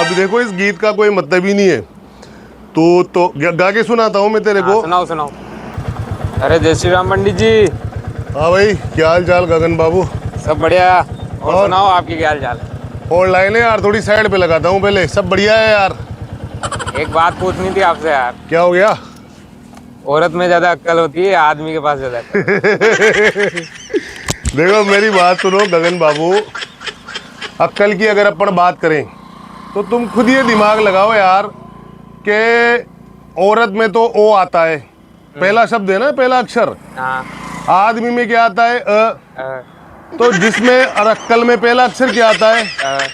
अब देखो इस गीत का कोई मतलब ही नहीं है। तो गा के सुनाता हूँ मैं तेरे को। सुनाओ सुनाओ। अरे जय श्री राम पंडित जी। हाँ भाई, क्या हाल चाल गगन बाबू? सब बढ़िया। और और सुनाओ, आपकी क्या हाल चाल है? ऑनलाइन है यार, थोड़ी साइड पे लगाता हूँ पहले। सब बढ़िया है यार। एक बात पूछनी थी आपसे यार। क्या हो गया? औरत में ज्यादा अक्ल होती है, आदमी के पास ज्यादा अक्ल? देखो मेरी बात सुनो गगन बाबू। अक्ल की अगर अपन बात करें तो तुम खुद ये दिमाग लगाओ यार कि औरत में तो ओ आता है, पहला शब्द है ना, पहला अक्षर। हाँ। आदमी में क्या आता है? अ, तो जिसमें और अक्ल में पहला अक्षर क्या आता है? अ,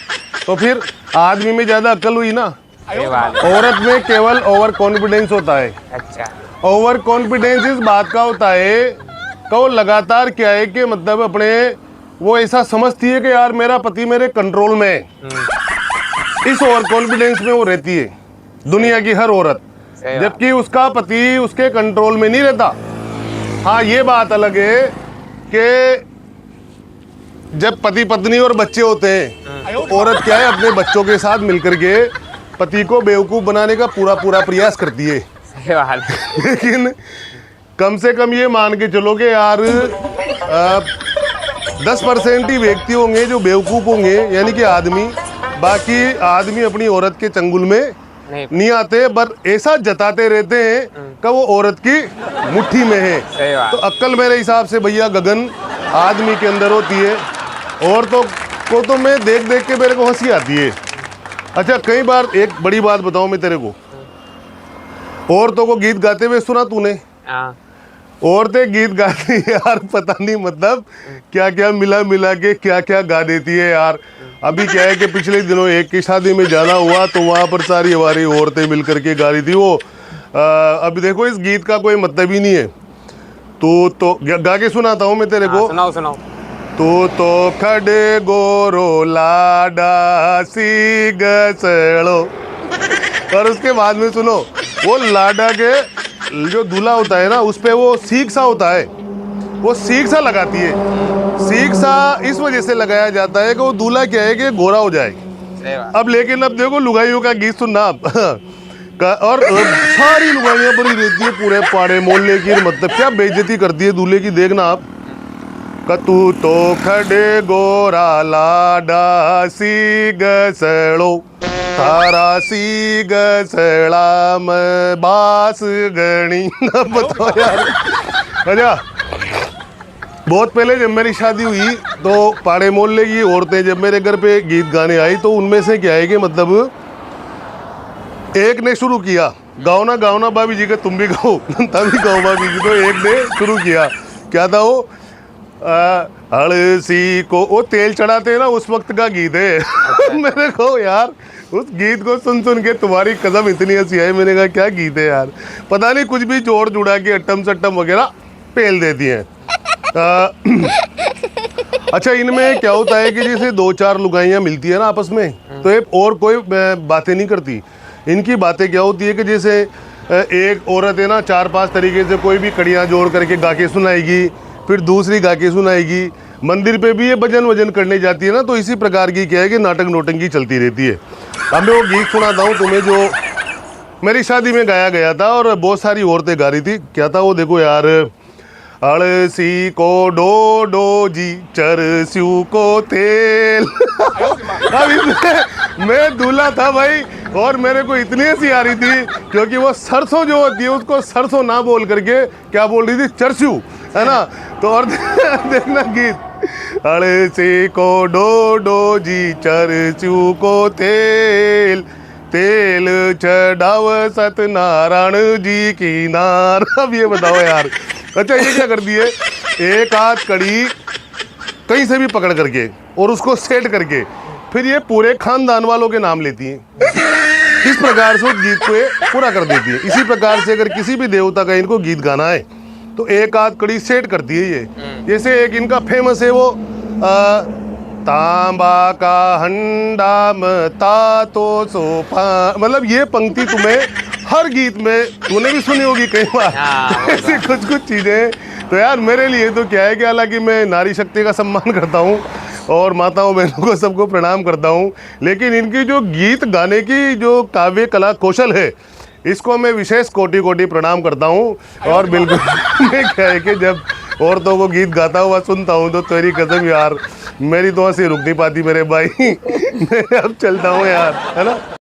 तो फिर आदमी में ज्यादा अक्ल हुई ना। ये बात है। औरत में केवल ओवर कॉन्फिडेंस होता है। अच्छा। ओवर कॉन्फिडेंस इस बात का होता है कि वो लगातार क्या है कि मतलब अपने वो ऐसा समझती है कि यार मेरा पति मेरे कंट्रोल में है। इस ओवर कॉन्फिडेंस में वो रहती है, दुनिया की हर औरत। सही बात। जबकि उसका पति उसके कंट्रोल में नहीं रहता। हाँ, ये बात अलग है कि जब पति पत्नी और बच्चे होते हैं तो औरत क्या है, अपने बच्चों के साथ मिलकर के पति को बेवकूफ बनाने का पूरा पूरा प्रयास करती है। सही बात है। लेकिन कम से कम ये मान के चलो कि यार 10% ही व्यक्ति होंगे जो बेवकूफ होंगे, यानी कि आदमी। बाकी आदमी अपनी औरत के चंगुल में नहीं आते, पर ऐसा जताते रहते हैं कि वो औरत की मुट्ठी में है। सही बात। तो अक्ल मेरे हिसाब से भैया गगन आदमी के अंदर होती है। औरतों को तो मैं देख देख के मेरे को हंसी आती है। अच्छा, कई बार एक बड़ी बात बताऊं मैं तेरे को, औरतों को गीत गाते हुए सुना तूने? हाँ। औरतें गीत गाती है यार, पता नहीं मतलब क्या क्या मिला मिला के क्या क्या गा देती है यार। अभी क्या है कि पिछले दिनों एक की शादी में जाना हुआ तो वहां पर सारी हमारी औरतें मिलकर के गा रही थी वो। अभी देखो इस गीत का कोई मतलब ही नहीं है। तो गा के सुनाता हूँ मैं तेरे को। सुनाओ सुनाओ। तू तो खड़े गोरो लाडा सी गसड़ो। और उसके बाद में सुनो, वो लाडा के जो दूल्हा होता है ना, उस पे वो सीख सा होता है, वो सीख सा लगाती है। सीख सा इस वजह से लगाया जाता है कि वो दूल्हा क्या है कि गोरा हो जाए। सही बात। अब लेकिन अब देखो लुगाइयों का गीत सुनना आप और सारी लुगाइयां बड़ी रहती है पूरे पाड़े मोहल्ले की, मतलब क्या बेइज्जती करती है दूल्हे की, देखना आप। तू तो खड़े गोरा लाडा सी गसड़ो, थारा सी गसड़ा में बास गणी। बताओ यार। अच्छा, बहुत पहले जब मेरी शादी हुई तो पाड़े मोहल्ले की औरतें जब मेरे घर पे गीत गाने आई तो उनमें से क्या है कि मतलब एक ने शुरू किया, गाओ ना भाभी जी का, तुम भी गाओ। तभी गाओ भाभी जी। तो एक ने शुरू किया, क्या था वो? हड़सी को वो तेल चढ़ाते हैं ना, उस वक्त का गीत है। अच्छा। मेरे को यार उस गीत को सुन सुन के तुम्हारी कसम इतनी हंसी आई। मैंने कहा क्या गीत है यार, पता नहीं कुछ भी जोड़ जुड़ा के अट्टम सट्टम वगैरह पेल देती हैं। अच्छा, इनमें क्या होता है कि जैसे दो चार लुगाइयाँ मिलती है ना आपस में, तो एक और कोई बातें नहीं करती। इनकी बातें क्या होती है कि जैसे एक औरत है ना, 4-5 तरीके से कोई भी कड़ियाँ जोड़ करके गा के सुनाएगी, फिर दूसरी गा के सुनाएगी। मंदिर पे भी ये भजन वजन करने जाती है ना, तो इसी प्रकार की क्या है कि नाटक नोटंकी चलती रहती है। अब मैं वो गीत सुनाता हूँ तुम्हें जो मेरी शादी में गाया गया था और बहुत सारी औरतें गा रही थी। क्या था वो, देखो यार। अड़सी को डो डो जी, चरस्यू को तेल। अब इसमें मैं दूल्हा था भाई, और मेरे को इतनी हंसी आ रही थी क्योंकि वो सरसों जो होती है उसको सरसों ना बोल करके क्या बोल रही थी, चरस्यू, है ना। तो और देखना गीत, अड़सी को डो डो जी, चरस्यू को तेल, तेल चढ़ाव सत्यनारायण जी की नार। अब ये बताओ यार। अच्छा, ये क्या करती है, एक हाथ कड़ी कहीं से भी पकड़ करके और उसको सेट करके फिर ये पूरे खानदान वालों के नाम लेती हैं। इस प्रकार से उस गीत को ये पूरा कर देती है। इसी प्रकार से अगर किसी भी देवता का इनको गीत गाना है तो एक आध कड़ी सेट करती है ये। जैसे एक इनका फेमस है वो तांबा का हंडा मता तो सोफा, मतलब ये पंक्ति तुम्हें हर गीत में तूने भी सुनी होगी कई बार। ऐसी कुछ कुछ चीजें। तो यार मेरे लिए तो क्या है कि हालांकि मैं नारी शक्ति का सम्मान करता हूँ, और माताओं बहनों को सबको प्रणाम करता हूँ। लेकिन इनकी जो गीत गाने की जो काव्य कला कौशल है, इसको मैं विशेष कोटि कोटि प्रणाम करता हूँ। और बिल्कुल मैं क्या है कि जब औरतों को गीत गाता हुआ सुनता हूँ तो तेरी कसम यार, मेरी तो हंसी रुक नहीं पाती मेरे भाई। मैं अब चलता हूँ यार, है ना।